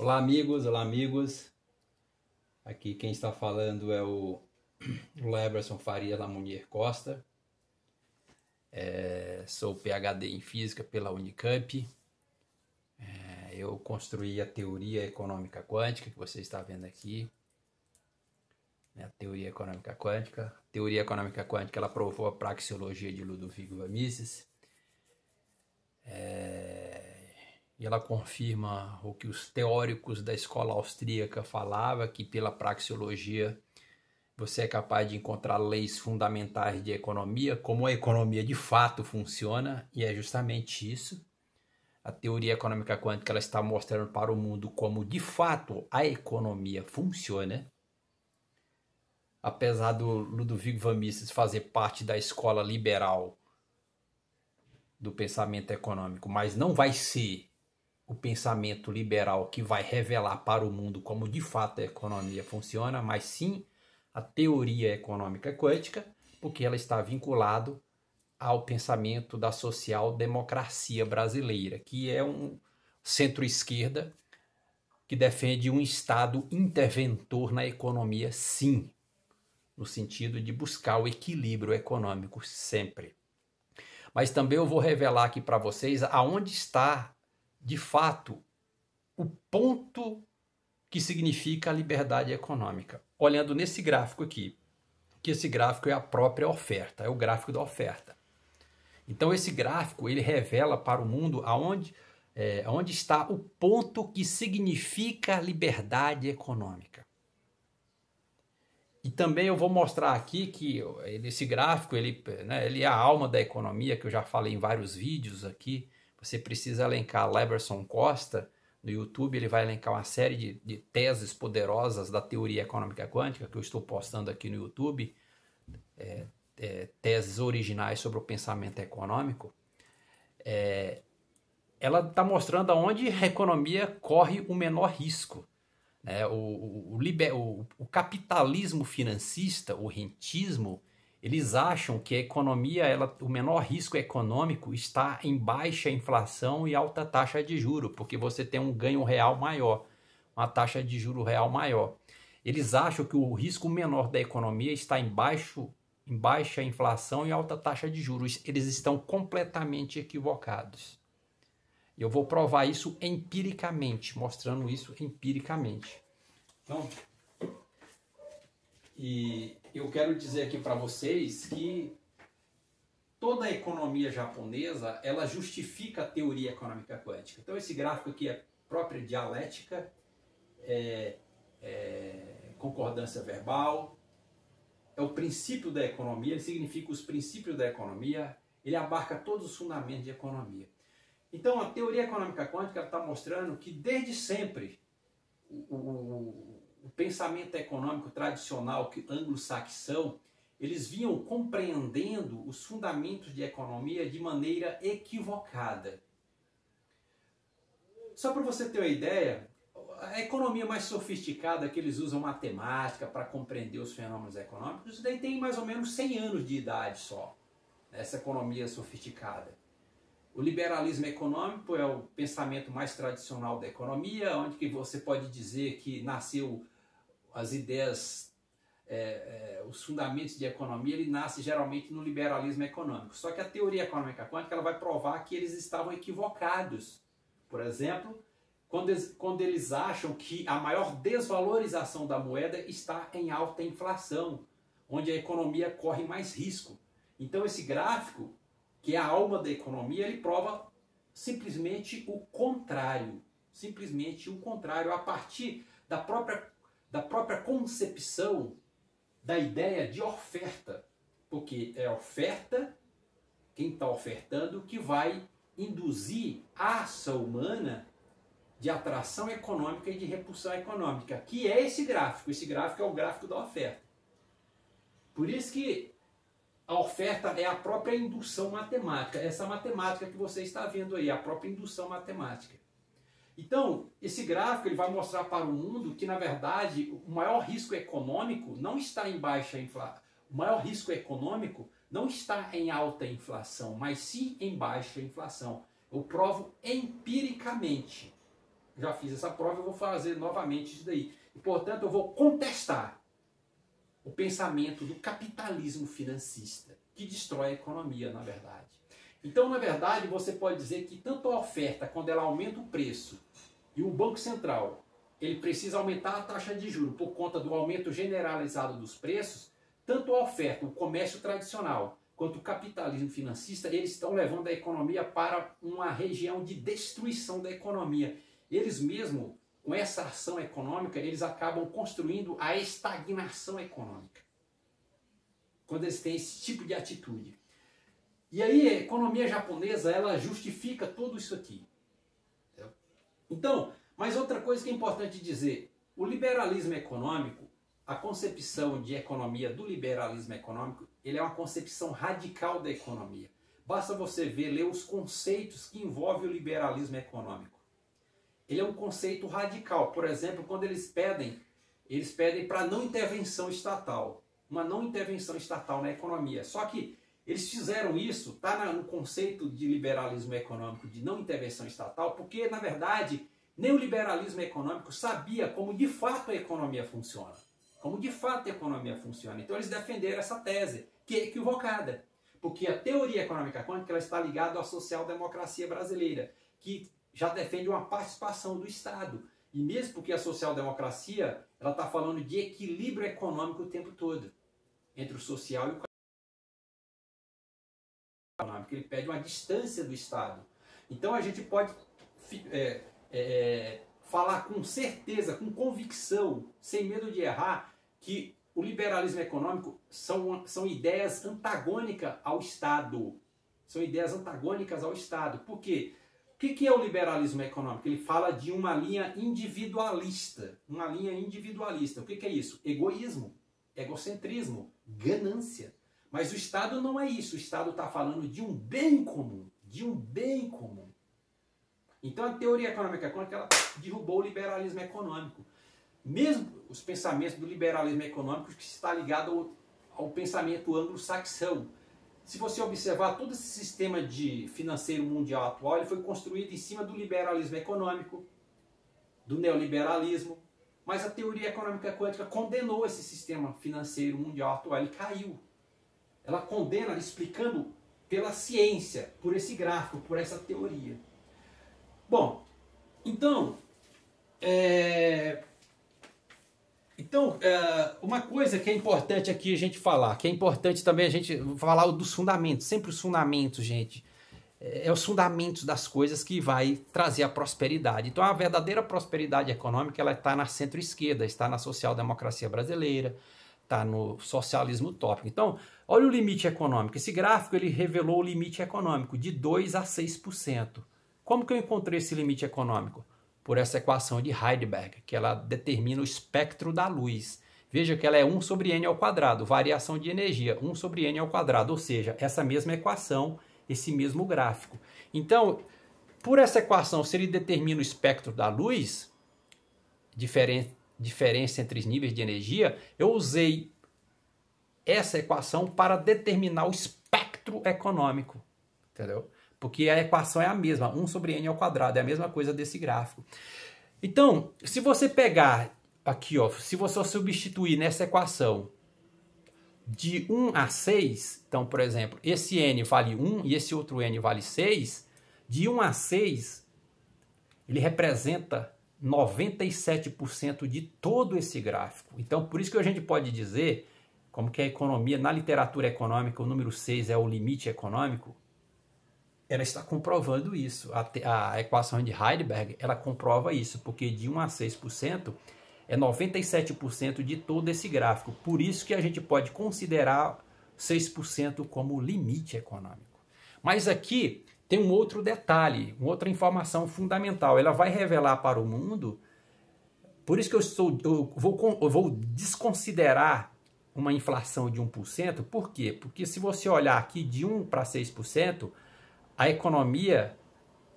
Olá amigos, olá amigos. Aqui quem está falando é o Leberson Faria Lamunier Costa. Sou PhD em Física pela Unicamp. Eu construí a teoria econômica quântica que você está vendo aqui. A teoria econômica quântica. A teoria econômica quântica ela provou a praxeologia de Ludovico von Mises. E ela confirma o que os teóricos da escola austríaca falavam, que pela praxeologia você é capaz de encontrar leis fundamentais de economia, como a economia de fato funciona, e é justamente isso. A teoria econômica quântica ela está mostrando para o mundo como de fato a economia funciona. Apesar do Ludovico von Mises fazer parte da escola liberal do pensamento econômico, mas não vai ser o pensamento liberal que vai revelar para o mundo como de fato a economia funciona, mas sim a teoria econômica quântica, porque ela está vinculado ao pensamento da social-democracia brasileira, que é um centro-esquerda que defende um Estado interventor na economia, sim, no sentido de buscar o equilíbrio econômico sempre. Mas também eu vou revelar aqui para vocês aonde está de fato, o ponto que significa a liberdade econômica. Olhando nesse gráfico aqui, que esse gráfico é a própria oferta, é o gráfico da oferta. Então esse gráfico ele revela para o mundo aonde está o ponto que significa a liberdade econômica. E também eu vou mostrar aqui que esse gráfico ele é a alma da economia, que eu já falei em vários vídeos aqui. Você precisa elencar Leberson Costa no YouTube, ele vai elencar uma série de teses poderosas da teoria econômica quântica, que eu estou postando aqui no YouTube, teses originais sobre o pensamento econômico. Ela está mostrando aonde a economia corre o menor risco. O capitalismo financista, o rentismo, eles acham que a economia, o menor risco econômico está em baixa inflação e alta taxa de juros, porque você tem um ganho real maior, uma taxa de juros real maior. Eles acham que o risco menor da economia está em baixa inflação e alta taxa de juros. Eles estão completamente equivocados. Eu vou provar isso empiricamente, mostrando isso empiricamente. Então, e eu quero dizer aqui para vocês que toda a economia japonesa, ela justifica a teoria econômica quântica. Então esse gráfico aqui é própria dialética, concordância verbal, é o princípio da economia, ele significa os princípios da economia, ele abarca todos os fundamentos de economia. Então a teoria econômica quântica está mostrando que desde sempre o pensamento econômico tradicional anglo-saxão, eles vinham compreendendo os fundamentos de economia de maneira equivocada. Só para você ter uma ideia, a economia mais sofisticada que eles usam matemática para compreender os fenômenos econômicos, isso daí tem mais ou menos 100 anos de idade só, essa economia sofisticada. O liberalismo econômico é o pensamento mais tradicional da economia, onde que você pode dizer que nasceu as ideias, os fundamentos de economia, ele nasce geralmente no liberalismo econômico. Só que a teoria econômica quântica ela vai provar que eles estavam equivocados. Por exemplo, quando eles acham que a maior desvalorização da moeda está em alta inflação, onde a economia corre mais risco. Então esse gráfico, que é a alma da economia, ele prova simplesmente o contrário. Simplesmente o contrário, a partir da própria concepção da ideia de oferta. Porque é a oferta, quem está ofertando, que vai induzir a ação humana de atração econômica e de repulsão econômica, que é esse gráfico. Esse gráfico é o gráfico da oferta. Por isso que a oferta é a própria indução matemática, essa matemática que você está vendo aí, a própria indução matemática. Então, esse gráfico ele vai mostrar para o mundo que, na verdade, o maior risco econômico não está em baixa inflação, o maior risco econômico não está em alta inflação, mas sim em baixa inflação. Eu provo empiricamente. já fiz essa prova, eu vou fazer novamente isso daí. E, portanto, eu vou contestar o pensamento do capitalismo financista, que destrói a economia, na verdade. Então, na verdade, você pode dizer que tanto a oferta, quando ela aumenta o preço, e o Banco Central, ele precisa aumentar a taxa de juros por conta do aumento generalizado dos preços, tanto a oferta, o comércio tradicional, quanto o capitalismo financista, eles estão levando a economia para uma região de destruição da economia. Eles mesmo, com essa ação econômica, eles acabam construindo a estagnação econômica. Quando eles têm esse tipo de atitude. E aí a economia japonesa, ela justifica tudo isso aqui. Então, mas outra coisa que é importante dizer, o liberalismo econômico, a concepção de economia do liberalismo econômico, ele é uma concepção radical da economia. Basta você ler os conceitos que envolvem o liberalismo econômico. Ele é um conceito radical. Por exemplo, quando eles pedem para não intervenção estatal. Uma não intervenção estatal na economia. Só que eles fizeram isso, está no conceito de liberalismo econômico de não intervenção estatal, porque, na verdade, nem o liberalismo econômico sabia como de fato a economia funciona. Como de fato a economia funciona. Então eles defenderam essa tese, que é equivocada. Porque a teoria econômica quântica ela está ligada à social-democracia brasileira, que já defende uma participação do Estado. E mesmo porque a social-democracia ela está falando de equilíbrio econômico o tempo todo, entre o social e o econômico. Ele pede uma distância do Estado. Então a gente pode falar com certeza, com convicção, sem medo de errar, que o liberalismo econômico são ideias antagônicas ao Estado. São ideias antagônicas ao Estado. Por quê? O que é o liberalismo econômico? Ele fala de uma linha individualista. Uma linha individualista. O que é isso? Egoísmo, egocentrismo, ganância. Mas o Estado não é isso. O Estado está falando de um bem comum. De um bem comum. Então a teoria econômica quântica ela derrubou o liberalismo econômico. Mesmo os pensamentos do liberalismo econômico que está ligado ao pensamento anglo-saxão. Se você observar, todo esse sistema financeiro mundial atual ele foi construído em cima do liberalismo econômico, do neoliberalismo, mas a teoria econômica quântica condenou esse sistema financeiro mundial atual, ele caiu. Ela condena explicando pela ciência, por esse gráfico, por essa teoria. Bom, então, uma coisa que é importante aqui a gente falar, que é importante também a gente falar dos fundamentos, sempre os fundamentos, gente, os fundamentos das coisas que vai trazer a prosperidade. Então a verdadeira prosperidade econômica ela está na centro-esquerda, está na social-democracia brasileira, está no socialismo utópico. Então, olha o limite econômico. Esse gráfico ele revelou o limite econômico de 2 a 6%. Como que eu encontrei esse limite econômico? Por essa equação de Heisenberg, que ela determina o espectro da luz. Veja que ela é 1 sobre n ao quadrado, variação de energia, 1 sobre n ao quadrado, ou seja, essa mesma equação, esse mesmo gráfico. Então, por essa equação, se ele determina o espectro da luz, diferença entre os níveis de energia, eu usei essa equação para determinar o espectro econômico, entendeu? Porque a equação é a mesma, 1 sobre n ao quadrado, é a mesma coisa desse gráfico. Então, se você pegar aqui, ó, se você substituir nessa equação de 1 a 6, então, por exemplo, esse n vale 1 e esse outro n vale 6, de 1 a 6, ele representa 97% de todo esse gráfico. Então, por isso que a gente pode dizer, como que a economia, na literatura econômica, o número 6 é o limite econômico, ela está comprovando isso. A equação de Heisenberg, ela comprova isso, porque de 1 a 6% é 97% de todo esse gráfico. Por isso que a gente pode considerar 6% como mente econômico. Mas aqui tem um outro detalhe, uma outra informação fundamental. Ela vai revelar para o mundo, por isso que eu vou desconsiderar uma inflação de 1%. Por quê? Porque se você olhar aqui de 1 para 6%, a economia,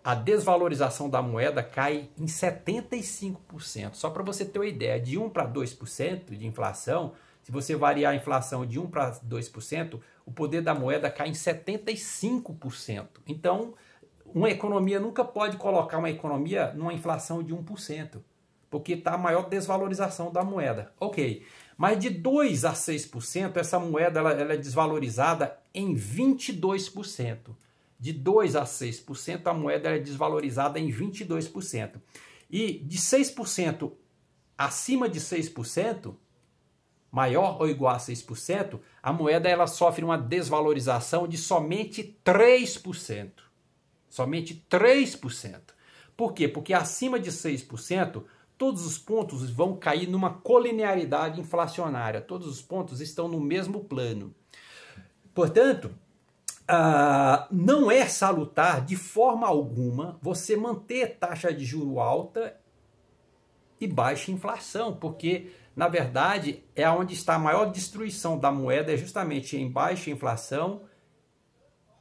a desvalorização da moeda cai em 75%. Só para você ter uma ideia, de 1 para 2% de inflação, se você variar a inflação de 1 para 2%, o poder da moeda cai em 75%. Então, uma economia nunca pode colocar uma economia numa inflação de 1%, porque está a maior desvalorização da moeda. Ok, mas de 2% a 6%, essa moeda ela é desvalorizada em 22%. De 2% a 6%, a moeda é desvalorizada em 22%. E de 6% acima de 6%, maior ou igual a 6%, a moeda ela sofre uma desvalorização de somente 3%. Somente 3%. Por quê? Porque acima de 6%, todos os pontos vão cair numa colinearidade inflacionária. Todos os pontos estão no mesmo plano. Portanto, não é salutar de forma alguma você manter taxa de juro alta e baixa inflação, porque, na verdade, é onde está a maior destruição da moeda, é justamente em baixa inflação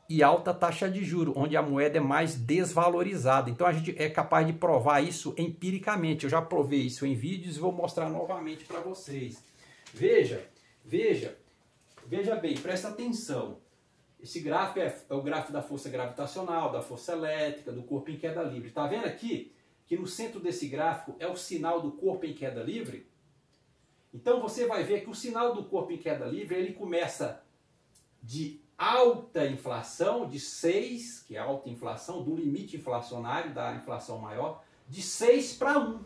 e alta taxa de juro, onde a moeda é mais desvalorizada. Então a gente é capaz de provar isso empiricamente. Eu já provei isso em vídeos e vou mostrar novamente para vocês. Veja bem, presta atenção. Esse gráfico é o gráfico da força gravitacional, da força elétrica, do corpo em queda livre. Está vendo aqui que no centro desse gráfico é o sinal do corpo em queda livre? Então você vai ver que o sinal do corpo em queda livre ele começa de alta inflação, de 6, que é a alta inflação, do limite inflacionário, da inflação maior, de 6 para 1.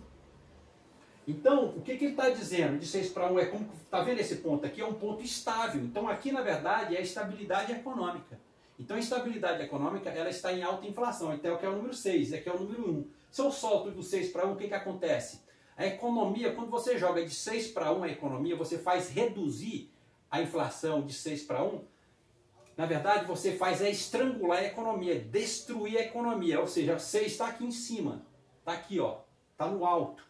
Então, o que ele está dizendo? De 6 para 1 é como, está vendo esse ponto aqui? É um ponto estável. Então, aqui, na verdade, é a estabilidade econômica. Então, a estabilidade econômica, ela está em alta inflação. Então, aqui é o número 6, aqui é o número 1. Se eu solto do 6 para 1, o que acontece? A economia, quando você joga de 6 para 1 a economia, você faz reduzir a inflação de 6 para 1. Na verdade, você faz estrangular a economia, destruir a economia. Ou seja, 6 está aqui em cima. Está aqui, ó. Está no alto.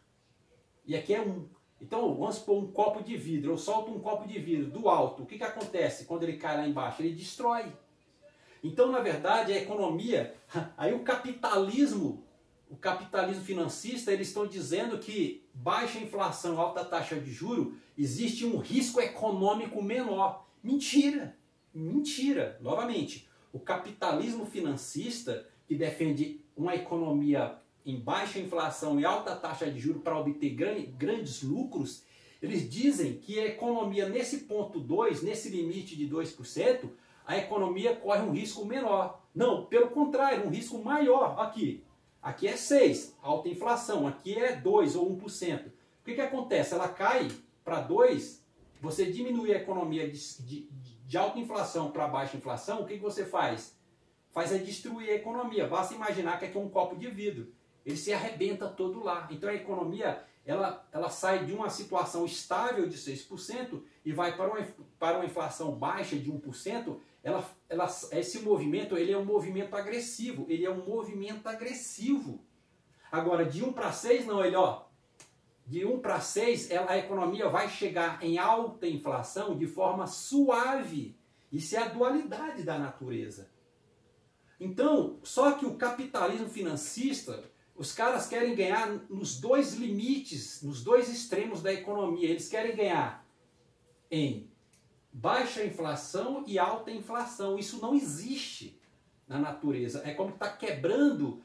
E aqui é 1. Então, vamos supor um copo de vidro. Eu solto um copo de vidro do alto. O que acontece quando ele cai lá embaixo? Ele destrói. Então, na verdade, a economia... Aí o capitalismo financista, eles estão dizendo que baixa inflação, alta taxa de juros, existe um risco econômico menor. Mentira! Mentira! Novamente, o capitalismo financista, que defende uma economia em baixa inflação e alta taxa de juros para obter grandes lucros, eles dizem que a economia nesse ponto 2, nesse limite de 2%, a economia corre um risco menor. Não, pelo contrário, um risco maior. Aqui é 6, alta inflação, aqui é 2 ou 1%. O que acontece? Ela cai para 2, você diminui a economia de alta inflação para baixa inflação, o que você faz? Faz destruir a economia. Basta imaginar que aqui é um copo de vidro. Ele se arrebenta todo lá. Então a economia ela sai de uma situação estável de 6% e vai para uma inflação baixa de 1%. Esse movimento ele é um movimento agressivo. Ele é um movimento agressivo. Agora, de 1 para 6, não. De 1 para 6, a economia vai chegar em alta inflação de forma suave. Isso é a dualidade da natureza. Então, só que o capitalismo financista... Os caras querem ganhar nos dois limites, nos dois extremos da economia. Eles querem ganhar em baixa inflação e alta inflação. Isso não existe na natureza. É como está quebrando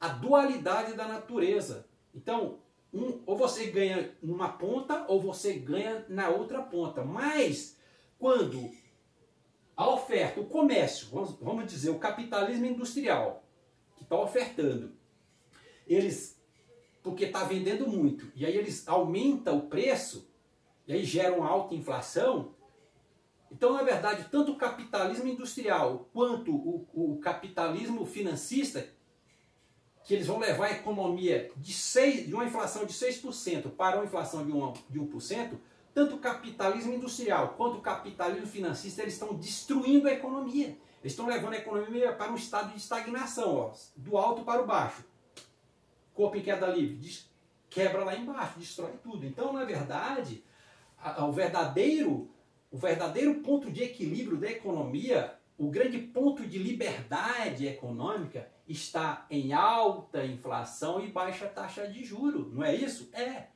a dualidade da natureza. Então, ou você ganha numa ponta ou você ganha na outra ponta. Mas, quando a oferta, o comércio, vamos dizer, o capitalismo industrial, que está ofertando, porque está vendendo muito, e aí eles aumentam o preço, e aí geram uma alta inflação. Então, na verdade, tanto o capitalismo industrial quanto o capitalismo financista, que eles vão levar a economia de uma inflação de 6% para uma inflação de 1%, tanto o capitalismo industrial quanto o capitalismo financista, eles estão destruindo a economia. Eles estão levando a economia para um estado de estagnação, ó, do alto para o baixo. Corpo em queda livre, quebra lá embaixo, destrói tudo. Então, na verdade, o verdadeiro ponto de equilíbrio da economia, o grande ponto de liberdade econômica, está em alta inflação e baixa taxa de juros. Não é isso? É.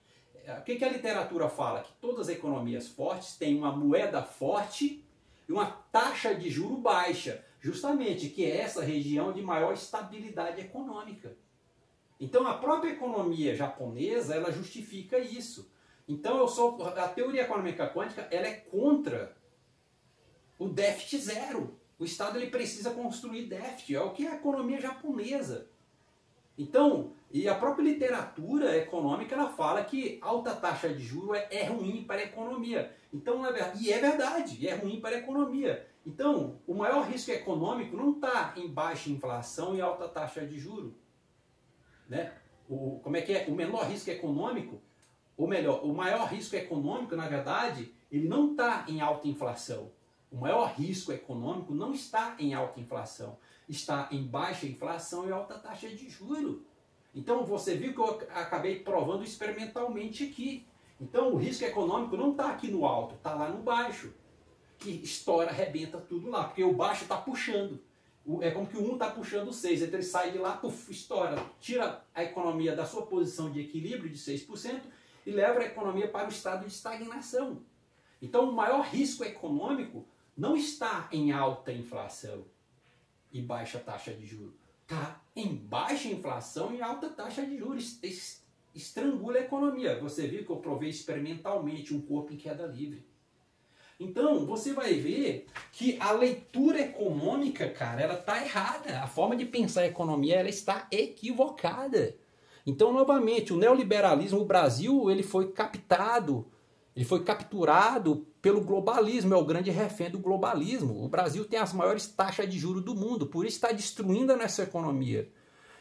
O que a literatura fala? Que todas as economias fortes têm uma moeda forte e uma taxa de juro baixa. Justamente que é essa região de maior estabilidade econômica. Então a própria economia japonesa, ela justifica isso. Então a teoria econômica quântica, ela é contra o déficit zero. O Estado ele precisa construir déficit, é o que é a economia japonesa. Então, e a própria literatura econômica, ela fala que alta taxa de juros é ruim para a economia. Então, e é verdade, é ruim para a economia. Então, o maior risco econômico não está em baixa inflação e alta taxa de juros. Né? Como é que é? O menor risco econômico, ou melhor, o maior risco econômico, na verdade, ele não está em alta inflação. O maior risco econômico não está em alta inflação, está em baixa inflação e alta taxa de juros. Então você viu que eu acabei provando experimentalmente aqui. Então o risco econômico não está aqui no alto, está lá no baixo, que estoura, arrebenta tudo lá, porque o baixo está puxando. É como que o 1 está puxando o 6, então ele sai de lá, puf, estoura, tira a economia da sua posição de equilíbrio de 6% e leva a economia para o estado de estagnação. Então o maior risco econômico não está em alta inflação e baixa taxa de juros. Está em baixa inflação e alta taxa de juros. Estrangula a economia. Você viu que eu provei experimentalmente um corpo em queda livre. Então, você vai ver que a leitura econômica, cara, ela está errada. A forma de pensar a economia, ela está equivocada. Então, novamente, o neoliberalismo, o Brasil, ele foi captado, ele foi capturado pelo globalismo, é o grande refém do globalismo. O Brasil tem as maiores taxas de juros do mundo, por isso está destruindo a nossa economia.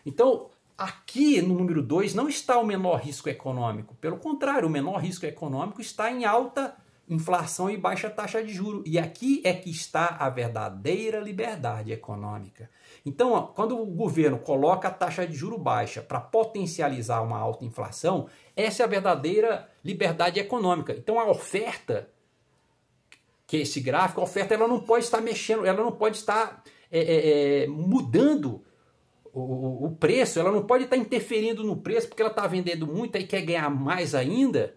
Então, aqui no número 2 não está o menor risco econômico. Pelo contrário, o menor risco econômico está em alta inflação e baixa taxa de juros. E aqui é que está a verdadeira liberdade econômica. Então, ó, quando o governo coloca a taxa de juros baixa para potencializar uma alta inflação, essa é a verdadeira liberdade econômica. Então, a oferta, que é esse gráfico, a oferta ela não pode estar mexendo, ela não pode estar mudando o preço, ela não pode estar interferindo no preço porque ela está vendendo muito e quer ganhar mais ainda.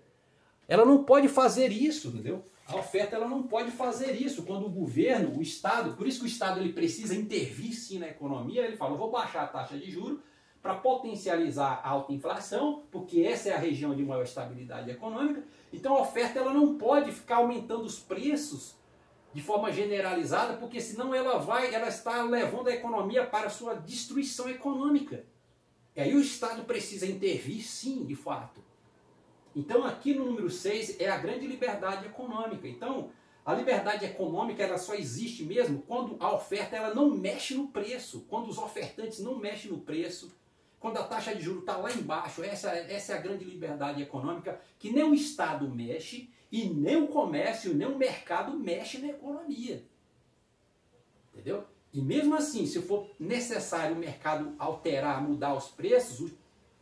Ela não pode fazer isso, entendeu? A oferta ela não pode fazer isso. Quando o governo, o Estado, por isso que o Estado ele precisa intervir sim na economia, ele fala, vou baixar a taxa de juros para potencializar a alta inflação, porque essa é a região de maior estabilidade econômica. Então a oferta ela não pode ficar aumentando os preços de forma generalizada, porque senão ela está levando a economia para a sua destruição econômica. E aí o Estado precisa intervir sim, de fato. Então aqui no número 6 é a grande liberdade econômica. Então a liberdade econômica ela só existe mesmo quando a oferta ela não mexe no preço, quando os ofertantes não mexem no preço, quando a taxa de juros está lá embaixo. Essa é a grande liberdade econômica, que nem o Estado mexe e nem o comércio, nem o mercado mexe na economia. Entendeu? E mesmo assim, se for necessário o mercado alterar, mudar os preços,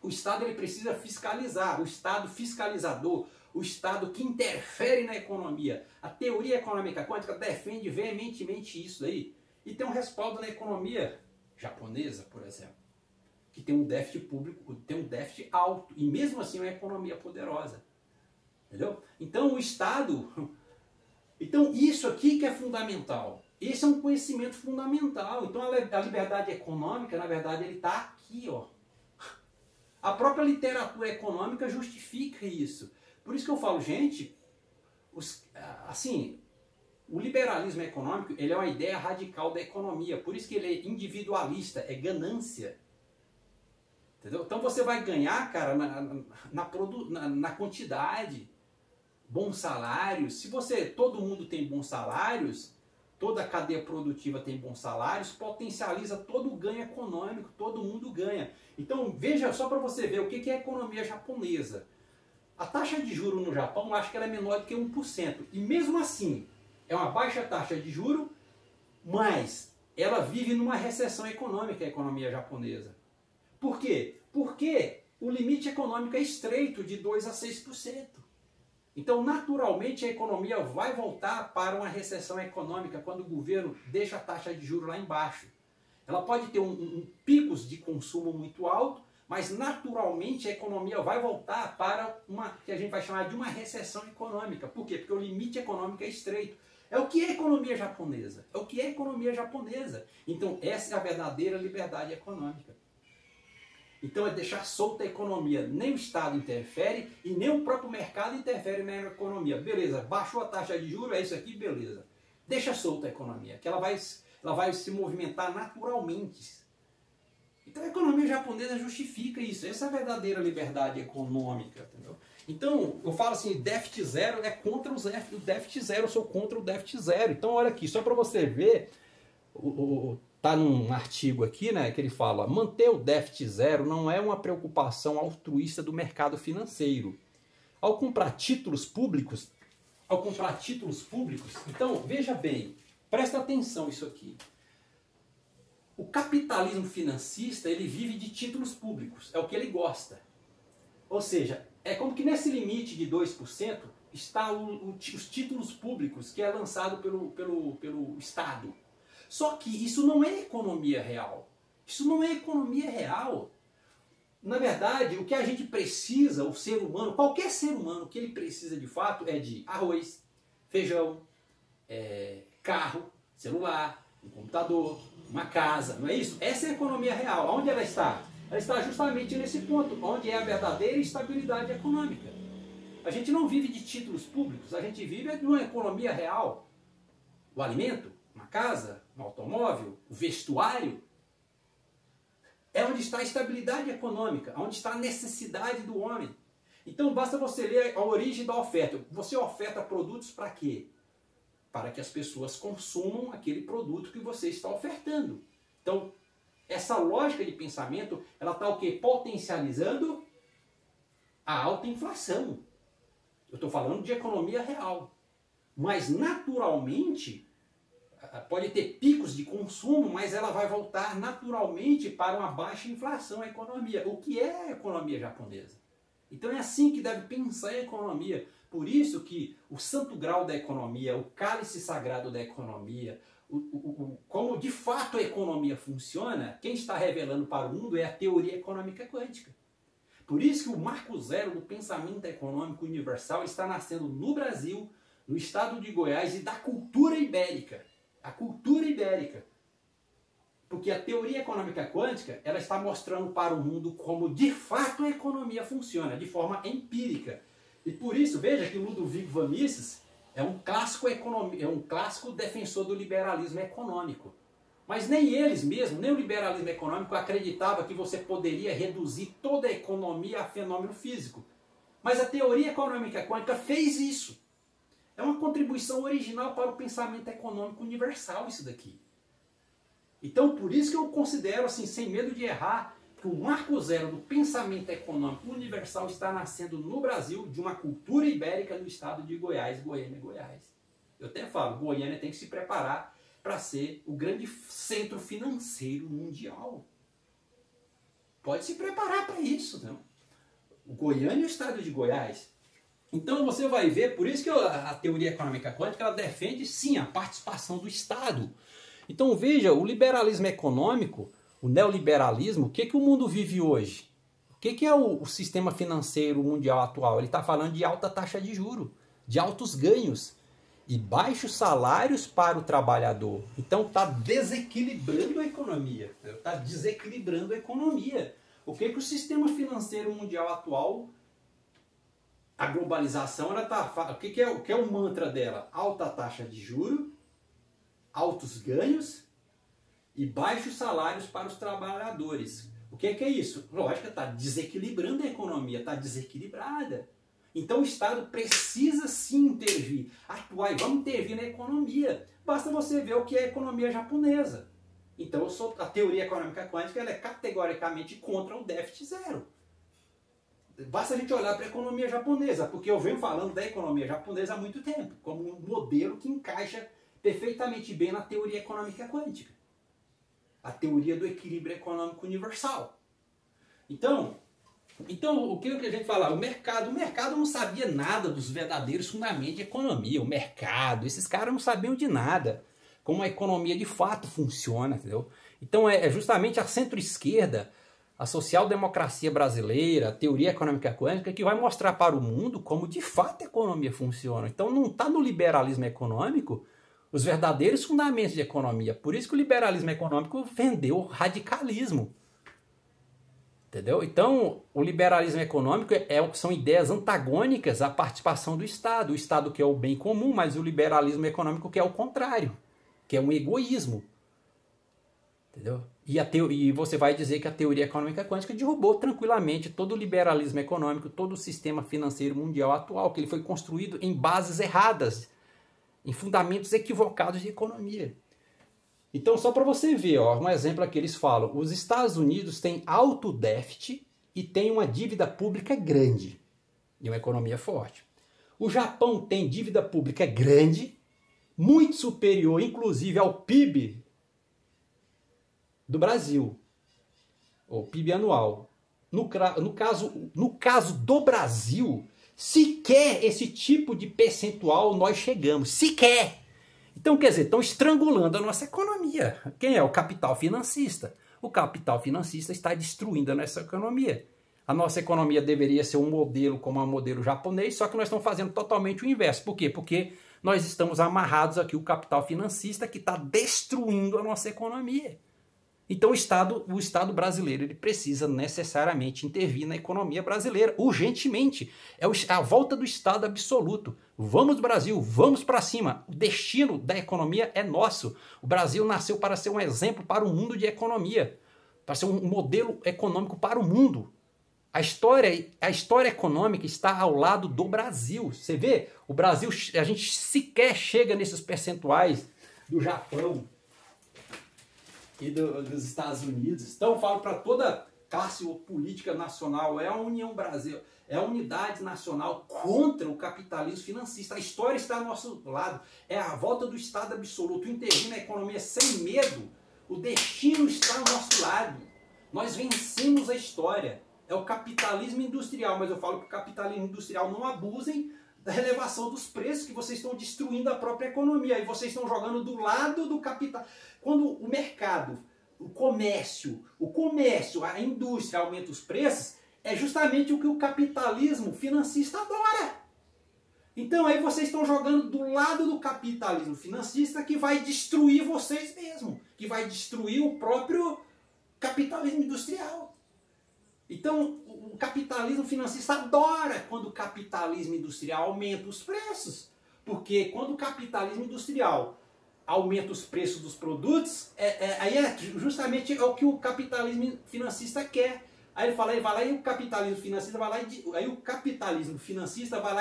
o Estado ele precisa fiscalizar, o Estado fiscalizador, o Estado que interfere na economia. A teoria econômica quântica defende veementemente isso aí. E tem um respaldo na economia japonesa, por exemplo, que tem um déficit público, tem um déficit alto, e mesmo assim é uma economia poderosa. Entendeu? Então o Estado... Então isso aqui que é fundamental. Esse é um conhecimento fundamental. Então a liberdade econômica, na verdade, ele está aqui, ó. A própria literatura econômica justifica isso. Por isso que eu falo, gente, assim, o liberalismo econômico ele é uma ideia radical da economia. Por isso que ele é individualista, é ganância. Entendeu? Então você vai ganhar, cara, na quantidade, bons salários. Se todo mundo tem bons salários, toda a cadeia produtiva tem bons salários, potencializa todo o ganho econômico, todo mundo ganha. Então veja só para você ver o que é a economia japonesa. A taxa de juros no Japão, eu acho que ela é menor do que 1%. E mesmo assim, é uma baixa taxa de juros, mas ela vive numa recessão econômica, a economia japonesa. Por quê? Porque o limite econômico é estreito, de 2% a 6%. Então, naturalmente, a economia vai voltar para uma recessão econômica quando o governo deixa a taxa de juros lá embaixo. Ela pode ter picos de consumo muito alto, mas naturalmente a economia vai voltar para uma que a gente vai chamar de uma recessão econômica. Por quê? Porque o limite econômico é estreito. É o que é a economia japonesa. É o que é a economia japonesa. Então, essa é a verdadeira liberdade econômica. Então, é deixar solta a economia. Nem o Estado interfere e nem o próprio mercado interfere na economia. Beleza, baixou a taxa de juros, é isso aqui, beleza. Deixa solta a economia, que ela vai se movimentar naturalmente. Então, a economia japonesa justifica isso. Essa é a verdadeira liberdade econômica, entendeu? Então, eu falo assim, déficit zero é contra o déficit zero, eu sou contra o déficit zero. Então, olha aqui, só para você ver, tá num artigo aqui, né, que ele fala, manter o déficit zero não é uma preocupação altruísta do mercado financeiro. Ao comprar títulos públicos, então, veja bem, presta atenção isso aqui. O capitalismo financista, ele vive de títulos públicos, é o que ele gosta. Ou seja, é como que nesse limite de 2% está os títulos públicos que é lançado pelo Estado. Só que isso não é economia real. Isso não é economia real. Na verdade, o que a gente precisa, o ser humano, qualquer ser humano, o que ele precisa de fato é de arroz, feijão, carro, celular, um computador, uma casa, não é isso? Essa é a economia real. Onde ela está? Ela está justamente nesse ponto, onde é a verdadeira estabilidade econômica. A gente não vive de títulos públicos, a gente vive de uma economia real. O alimento, uma casa, um automóvel, o vestuário, é onde está a estabilidade econômica, onde está a necessidade do homem. Então basta você ler a origem da oferta. Você oferta produtos para quê? Para que as pessoas consumam aquele produto que você está ofertando. Então, essa lógica de pensamento, ela está o quê? Potencializando a alta inflação. Eu estou falando de economia real. Mas, naturalmente, pode ter picos de consumo, mas ela vai voltar naturalmente para uma baixa inflação a economia. O que é a economia japonesa? Então é assim que deve pensar a economia. Por isso que o santo grau da economia, o cálice sagrado da economia, como de fato a economia funciona, quem está revelando para o mundo é a teoria econômica quântica. Por isso que o marco zero do pensamento econômico universal está nascendo no Brasil, no estado de Goiás e da cultura ibérica. A cultura ibérica. Porque a teoria econômica quântica, ela está mostrando para o mundo como de fato a economia funciona, de forma empírica. E por isso, veja que o Ludwig von Mises é um clássico defensor do liberalismo econômico. Mas nem eles mesmos, nem o liberalismo econômico acreditava que você poderia reduzir toda a economia a fenômeno físico. Mas a teoria econômica quântica fez isso. É uma contribuição original para o pensamento econômico universal isso daqui. Então, por isso que eu considero, assim, sem medo de errar, que o marco zero do pensamento econômico universal está nascendo no Brasil de uma cultura ibérica no estado de Goiás, Goiânia, Goiás. Eu até falo, Goiânia tem que se preparar para ser o grande centro financeiro mundial. Pode se preparar para isso, não? O Goiânia e o estado de Goiás. Então você vai ver, por isso que a teoria econômica quântica ela defende sim a participação do Estado. Então veja, o liberalismo econômico, o neoliberalismo, o que o mundo vive hoje? O que é o sistema financeiro mundial atual? Ele está falando de alta taxa de juros, de altos ganhos e baixos salários para o trabalhador. Então está desequilibrando a economia. Está desequilibrando a economia. O que o sistema financeiro mundial atual, a globalização, ela tá, o que é o mantra dela? Alta taxa de juros, altos ganhos e baixos salários para os trabalhadores. O que é isso? Lógico, está desequilibrando a economia, está desequilibrada. Então o Estado precisa sim intervir, atuar e vamos intervir na economia. Basta você ver o que é a economia japonesa. Então a teoria econômica quântica ela é categoricamente contra o déficit zero. Basta a gente olhar para a economia japonesa, porque eu venho falando da economia japonesa há muito tempo, como um modelo que encaixa perfeitamente bem na teoria econômica quântica. A teoria do equilíbrio econômico universal. Então o que a gente fala? O mercado não sabia nada dos verdadeiros fundamentos de economia. O mercado, esses caras não sabiam de nada. Como a economia de fato funciona, entendeu? Então é justamente a centro-esquerda, a social-democracia brasileira, a teoria econômica quântica, que vai mostrar para o mundo como de fato a economia funciona. Então não está no liberalismo econômico os verdadeiros fundamentos de economia. Por isso que o liberalismo econômico vendeu radicalismo. Entendeu? Então, o liberalismo econômico são ideias antagônicas à participação do Estado. O Estado quer o bem comum, mas o liberalismo econômico quer o contrário, que é um egoísmo. Entendeu? E você vai dizer que a teoria econômica quântica derrubou tranquilamente todo o liberalismo econômico, todo o sistema financeiro mundial atual, que ele foi construído em bases erradas, em fundamentos equivocados de economia. Então, só para você ver, ó, um exemplo aqui, eles falam, os Estados Unidos têm alto déficit e têm uma dívida pública grande e uma economia forte. O Japão tem dívida pública grande, muito superior, inclusive, ao PIB do Brasil, o PIB anual. No caso do Brasil, sequer esse tipo de percentual nós chegamos, sequer. Então, quer dizer, estão estrangulando a nossa economia. Quem é? O capital financista. O capital financista está destruindo a nossa economia. A nossa economia deveria ser um modelo como o modelo japonês, só que nós estamos fazendo totalmente o inverso. Por quê? Porque nós estamos amarrados aqui ao capital financista que está destruindo a nossa economia. Então o Estado brasileiro ele precisa necessariamente intervir na economia brasileira, urgentemente. É a volta do Estado absoluto. Vamos Brasil, vamos para cima. O destino da economia é nosso. O Brasil nasceu para ser um exemplo para o mundo de economia, para ser um modelo econômico para o mundo. A história econômica está ao lado do Brasil. Você vê, o Brasil, a gente sequer chega nesses percentuais do Japão e dos Estados Unidos. Então eu falo para toda classe política nacional, é a União Brasil, é a unidade nacional contra o capitalismo financista. A história está ao nosso lado, é a volta do Estado absoluto, intervir na economia sem medo. O destino está ao nosso lado. Nós vencemos a história. É o capitalismo industrial, mas eu falo que o capitalismo industrial não abusem da elevação dos preços, que vocês estão destruindo a própria economia. E vocês estão jogando do lado do capital. Quando o mercado, o comércio, a indústria aumenta os preços, é justamente o que o capitalismo financista adora. Então aí vocês estão jogando do lado do capitalismo financista que vai destruir vocês mesmos, que vai destruir o próprio capitalismo industrial. Então, o capitalismo financista adora quando o capitalismo industrial aumenta os preços. Porque quando o capitalismo industrial aumenta os preços dos produtos, aí é justamente o que o capitalismo financista quer. Aí ele fala, aí vai lá e o capitalismo financista vai lá e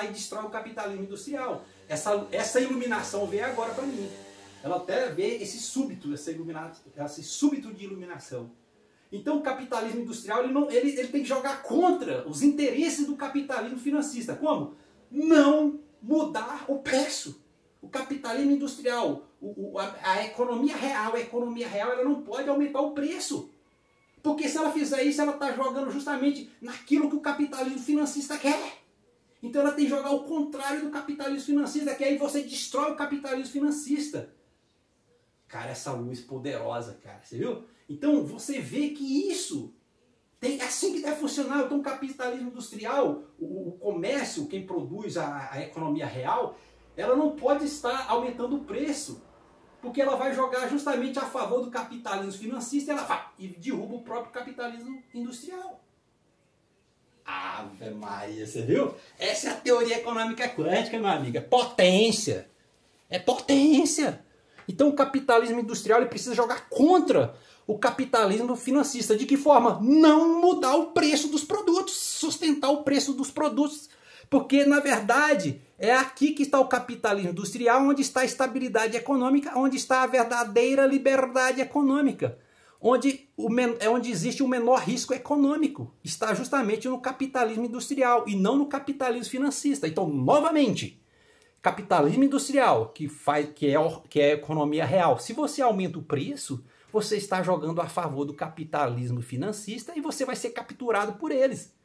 destrói o capitalismo industrial. Essa iluminação veio agora para mim. Ela até vê esse súbito de iluminação. Então o capitalismo industrial ele tem que jogar contra os interesses do capitalismo financista. Como? Não mudar o preço. O capitalismo industrial, a economia real ela não pode aumentar o preço. Porque se ela fizer isso, ela está jogando justamente naquilo que o capitalismo financista quer. Então ela tem que jogar o contrário do capitalismo financista, que aí você destrói o capitalismo financista. Cara, essa luz poderosa, cara, você viu? Então você vê que isso é assim que deve funcionar. Então o capitalismo industrial, o comércio, quem produz a economia real, ela não pode estar aumentando o preço, porque ela vai jogar justamente a favor do capitalismo financista e derruba o próprio capitalismo industrial. Ave Maria, você viu? Essa é a teoria econômica quântica, meu amigo. É potência. É potência. Então o capitalismo industrial ele precisa jogar contra o capitalismo financista. De que forma? Não mudar o preço dos produtos, sustentar o preço dos produtos. Porque, na verdade, é aqui que está o capitalismo industrial, onde está a estabilidade econômica, onde está a verdadeira liberdade econômica, onde existe o menor risco econômico. Está justamente no capitalismo industrial e não no capitalismo financista. Então, novamente, capitalismo industrial, que é a economia real. Se você aumenta o preço, você está jogando a favor do capitalismo financista e você vai ser capturado por eles.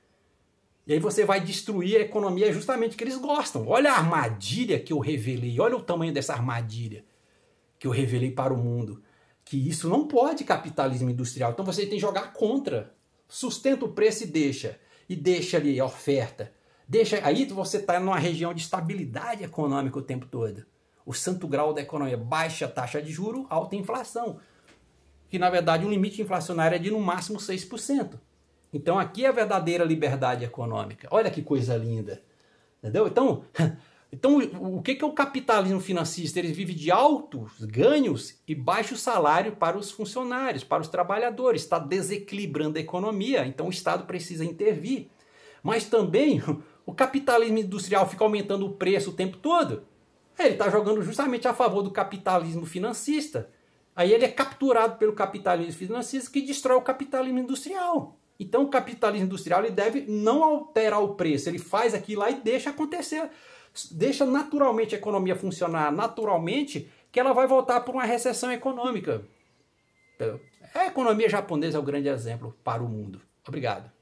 E aí você vai destruir a economia justamente que eles gostam. Olha a armadilha que eu revelei, olha o tamanho dessa armadilha que eu revelei para o mundo. Que isso não pode, capitalismo industrial. Então você tem que jogar contra. Sustenta o preço e deixa ali a oferta. Aí você está numa região de estabilidade econômica o tempo todo. o santo grau da economia, baixa taxa de juros, alta inflação. Que na verdade o limite inflacionário é de no máximo 6%. Então aqui é a verdadeira liberdade econômica. Olha que coisa linda. Entendeu? Então o que é o capitalismo financista? Ele vive de altos ganhos e baixo salário para os funcionários, para os trabalhadores. Está desequilibrando a economia, então o Estado precisa intervir. Mas também o capitalismo industrial fica aumentando o preço o tempo todo. Ele está jogando justamente a favor do capitalismo financista. Aí ele é capturado pelo capitalismo financista que destrói o capitalismo industrial. Então o capitalismo industrial ele deve não alterar o preço, ele faz aquilo lá e deixa acontecer. Deixa naturalmente a economia funcionar naturalmente, que ela vai voltar para uma recessão econômica. A economia japonesa é o grande exemplo para o mundo. Obrigado.